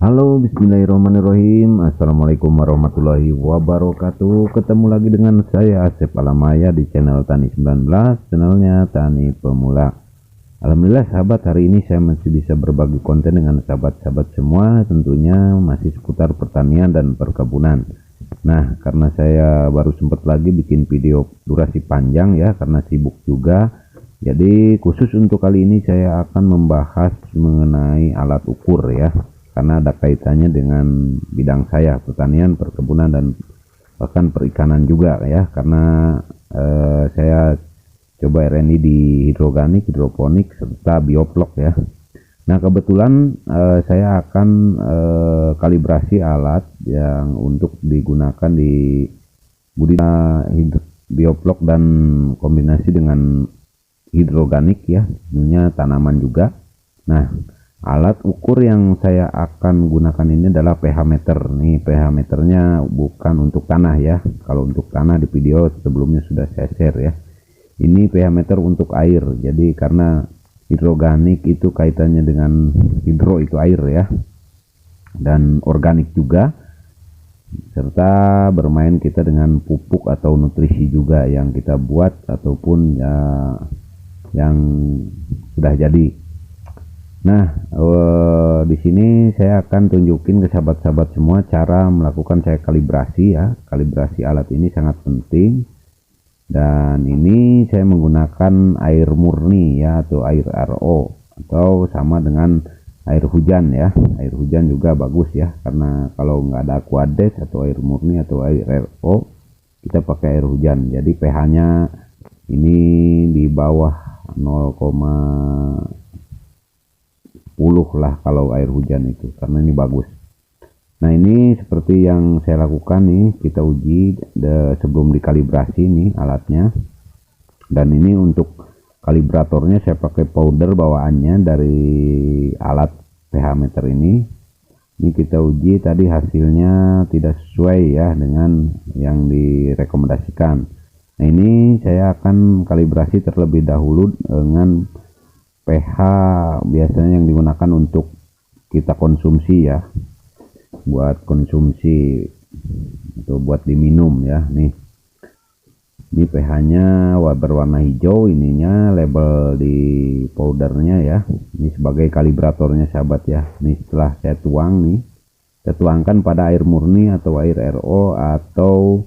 Halo, bismillahirrahmanirrahim. Assalamualaikum warahmatullahi wabarakatuh. Ketemu lagi dengan saya Asep Alamaya di channel Tani 19, channelnya Tani Pemula. Alhamdulillah sahabat, hari ini saya masih bisa berbagi konten dengan sahabat-sahabat semua, tentunya masih seputar pertanian dan perkebunan. Nah, karena saya baru sempat lagi bikin video durasi panjang ya, karena sibuk juga. Jadi khusus untuk kali ini saya akan membahas mengenai alat ukur ya, karena ada kaitannya dengan bidang saya, pertanian, perkebunan, dan bahkan perikanan juga ya, karena saya coba R&D di hidroganik, hidroponik, serta bioflok ya. Nah kebetulan saya akan kalibrasi alat yang untuk digunakan di budidaya bioflok dan kombinasi dengan hidroganik ya, tentunya tanaman juga. Nah, alat ukur yang saya akan gunakan ini adalah pH meter. Nih, pH meternya bukan untuk tanah ya. Kalau untuk tanah di video sebelumnya sudah saya share ya. Ini pH meter untuk air. Jadi karena hidroganik itu kaitannya dengan hidro itu air ya. Dan organik juga. Serta bermain kita dengan pupuk atau nutrisi juga yang kita buat ataupun ya yang sudah jadi. Nah, di sini saya akan tunjukin ke sahabat-sahabat semua cara melakukan saya kalibrasi ya. Kalibrasi alat ini sangat penting. Dan ini saya menggunakan air murni ya, atau air RO, atau sama dengan air hujan ya. Air hujan juga bagus ya, karena kalau nggak ada Aquades atau air murni atau air RO, kita pakai air hujan. Jadi pH-nya ini di bawah 0,10 lah kalau air hujan itu, karena ini bagus. Nah ini seperti yang saya lakukan nih, kita uji sebelum dikalibrasi nih alatnya. Dan ini untuk kalibratornya saya pakai powder bawaannya dari alat pH meter ini. Ini kita uji, tadi hasilnya tidak sesuai ya dengan yang direkomendasikan. Nah ini saya akan kalibrasi terlebih dahulu dengan pH biasanya yang digunakan untuk kita konsumsi ya, buat konsumsi atau buat diminum ya. Nih, ini pH-nya berwarna hijau, ininya label di powdernya ya. Ini sebagai kalibratornya sahabat ya. Nih setelah saya tuang nih, saya tuangkan pada air murni atau air RO atau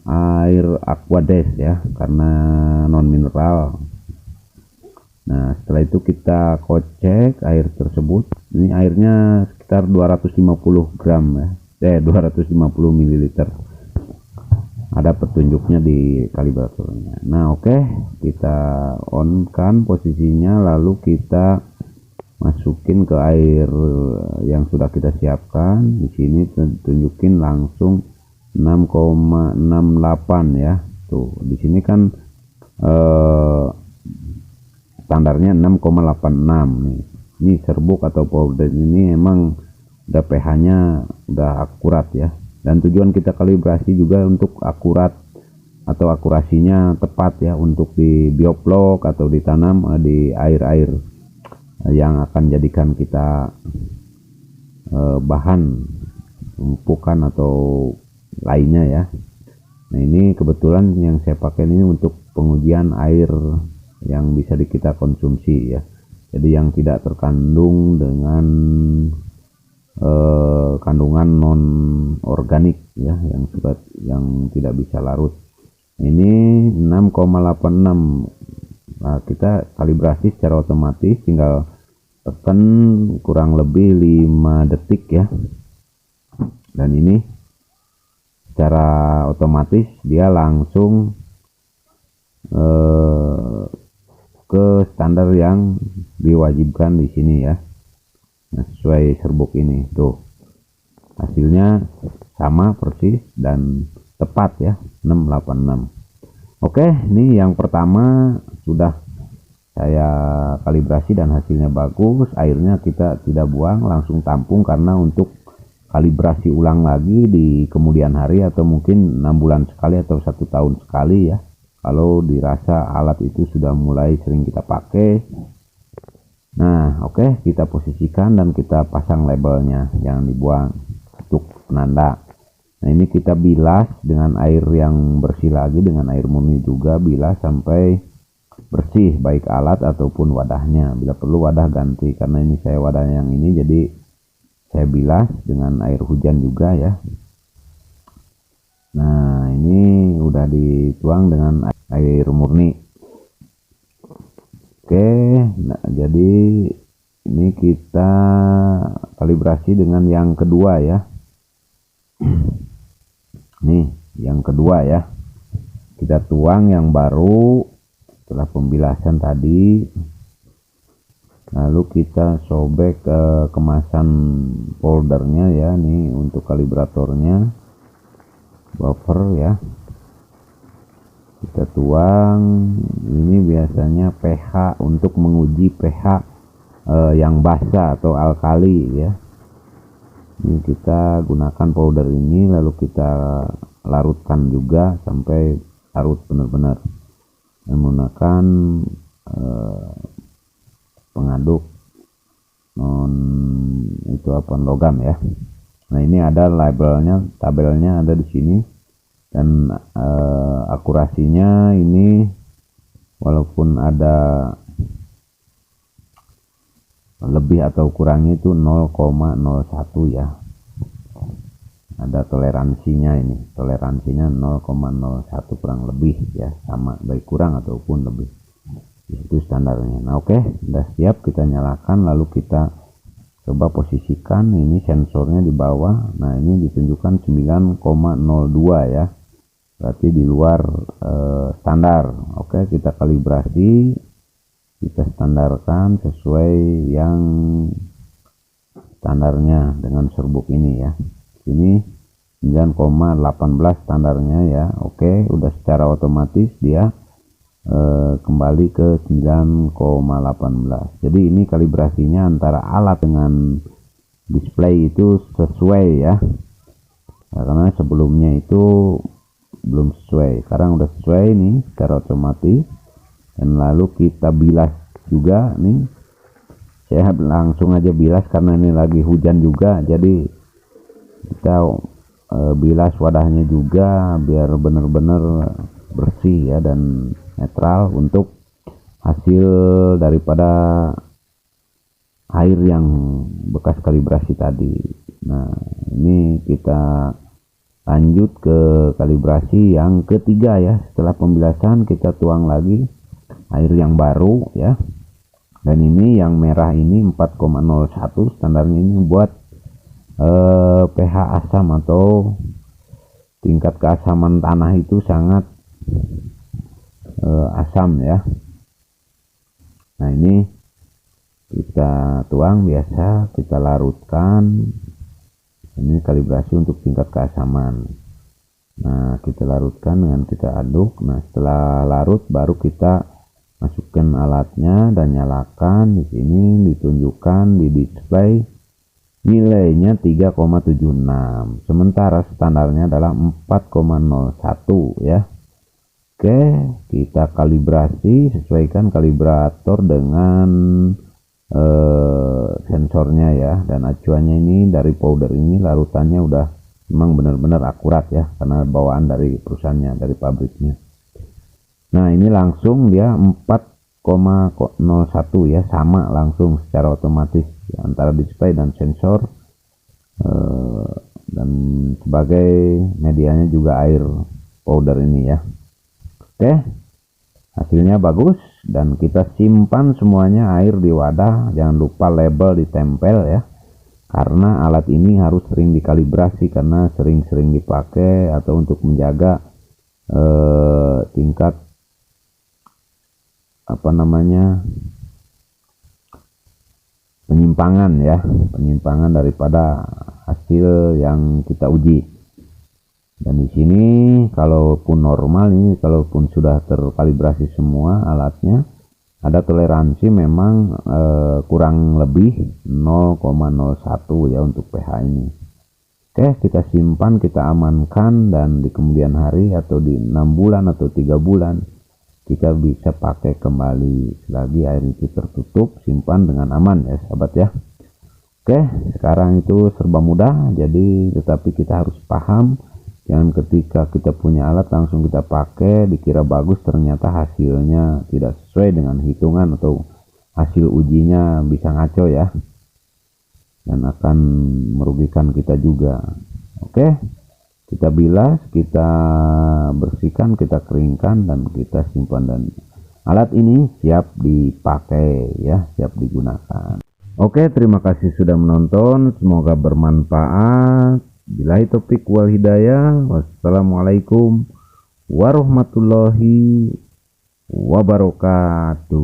air Aquades ya, karena non mineral. Nah setelah itu kita kocek air tersebut. Ini airnya sekitar 250 gram ya, 250 ml. Ada petunjuknya di kalibratornya. Nah oke, kita on kan posisinya, lalu kita masukin ke air yang sudah kita siapkan. Di sini tunjukin langsung 6,68 ya. Tuh di sini kan standarnya 6,86 nih. Ini serbuk atau powder ini emang udah pH-nya udah akurat ya. Dan tujuan kita kalibrasi juga untuk akurat atau akurasinya tepat ya, untuk di bioflok atau ditanam di air-air yang akan jadikan kita bahan pupukan atau lainnya ya. Nah ini kebetulan yang saya pakai ini untuk pengujian air yang bisa kita konsumsi ya, jadi yang tidak terkandung dengan kandungan non organik ya, yang tidak bisa larut. Ini 6,86. Nah kita kalibrasi secara otomatis, tinggal tekan kurang lebih 5 detik ya, dan ini secara otomatis dia langsung ke standar yang diwajibkan di sini ya. Nah, sesuai serbuk ini tuh hasilnya sama persis dan tepat ya, 686. Oke, ini yang pertama sudah saya kalibrasi dan hasilnya bagus. Airnya kita tidak buang, langsung tampung, karena untuk kalibrasi ulang lagi di kemudian hari atau mungkin 6 bulan sekali atau 1 tahun sekali ya, kalau dirasa alat itu sudah mulai sering kita pakai. Nah, oke, kita posisikan dan kita pasang labelnya, jangan dibuang untuk penanda. Nah, ini kita bilas dengan air yang bersih lagi, dengan air murni juga, bilas sampai bersih baik alat ataupun wadahnya. Bila perlu wadah ganti, karena ini saya wadahnya yang ini, jadi saya bilas dengan air hujan juga ya. Nah, ini udah dituang dengan air murni. Oke, nah jadi ini kita kalibrasi dengan yang kedua ya. Nih, yang kedua ya. Kita tuang yang baru setelah pembilasan tadi. Lalu kita sobek ke kemasan foldernya ya, nih untuk kalibratornya. Buffer ya. Kita tuang, ini biasanya pH untuk menguji pH yang basa atau alkali ya. Ini kita gunakan powder ini, lalu kita larutkan juga sampai larut benar-benar menggunakan pengaduk logam ya. Nah, ini ada labelnya, tabelnya ada di sini. Dan akurasinya ini walaupun ada lebih atau kurangnya itu 0,01 ya, ada toleransinya, ini toleransinya 0,01 kurang lebih ya, sama baik kurang ataupun lebih, itu standarnya. Nah, oke, sudah siap, kita nyalakan lalu kita coba posisikan. Ini sensornya di bawah. Nah, ini ditunjukkan 9,02 ya, berarti di luar standar. Oke, kita kalibrasi, kita standarkan sesuai yang standarnya dengan serbuk ini ya. Ini 9,18 standarnya ya. Oke, udah secara otomatis dia kembali ke 9,18. Jadi ini kalibrasinya antara alat dengan display itu sesuai ya, karena sebelumnya itu belum sesuai, sekarang udah sesuai nih secara otomatis. Dan lalu kita bilas juga nih, saya langsung aja bilas karena ini lagi hujan juga, jadi kita bilas wadahnya juga biar benar-benar bersih ya dan netral untuk hasil daripada air yang bekas kalibrasi tadi. Nah, ini kita lanjut ke kalibrasi yang ketiga ya. Setelah pembilasan kita tuang lagi air yang baru ya. Dan ini yang merah ini 4,01 standarnya, ini buat pH asam atau tingkat keasaman tanah itu sangat asam ya. Nah, ini kita tuang biasa, kita larutkan. Ini kalibrasi untuk tingkat keasaman. Nah, kita larutkan dengan kita aduk. Nah, setelah larut baru kita masukkan alatnya dan nyalakan. Di sini ditunjukkan di display nilainya 3,76, sementara standarnya adalah 4,01 ya. Oke, kita kalibrasi, sesuaikan kalibrator dengan sensornya ya, dan acuannya ini dari powder ini larutannya udah memang benar-benar akurat ya, karena bawaan dari perusahaannya, dari pabriknya. Nah, ini langsung dia 4,01 ya, sama langsung secara otomatis ya, antara display dan sensor. Dan sebagai medianya juga air powder ini ya. Oke, hasilnya bagus dan kita simpan semuanya air di wadah. Jangan lupa label ditempel ya, karena alat ini harus sering dikalibrasi karena sering-sering dipakai atau untuk menjaga tingkat penyimpangan ya, penyimpangan daripada hasil yang kita uji. Dan di sini kalaupun normal, ini kalaupun sudah terkalibrasi semua alatnya, ada toleransi memang kurang lebih 0,01 ya untuk pH ini. Oke, kita simpan, kita amankan, dan di kemudian hari atau di 6 bulan atau 3 bulan kita bisa pakai kembali selagi air itu tertutup. Simpan dengan aman ya sahabat ya. Oke, sekarang itu serba mudah, jadi tetapi kita harus paham, jangan ketika kita punya alat langsung kita pakai dikira bagus, ternyata hasilnya tidak sesuai dengan hitungan atau hasil ujinya bisa ngaco ya, dan akan merugikan kita juga. Oke, kita bilas, kita bersihkan, kita keringkan, dan kita simpan, dan alat ini siap dipakai ya, siap digunakan. Oke, terima kasih sudah menonton, semoga bermanfaat. Billahi taufik wal hidayah. Wassalamualaikum warahmatullahi wabarakatuh.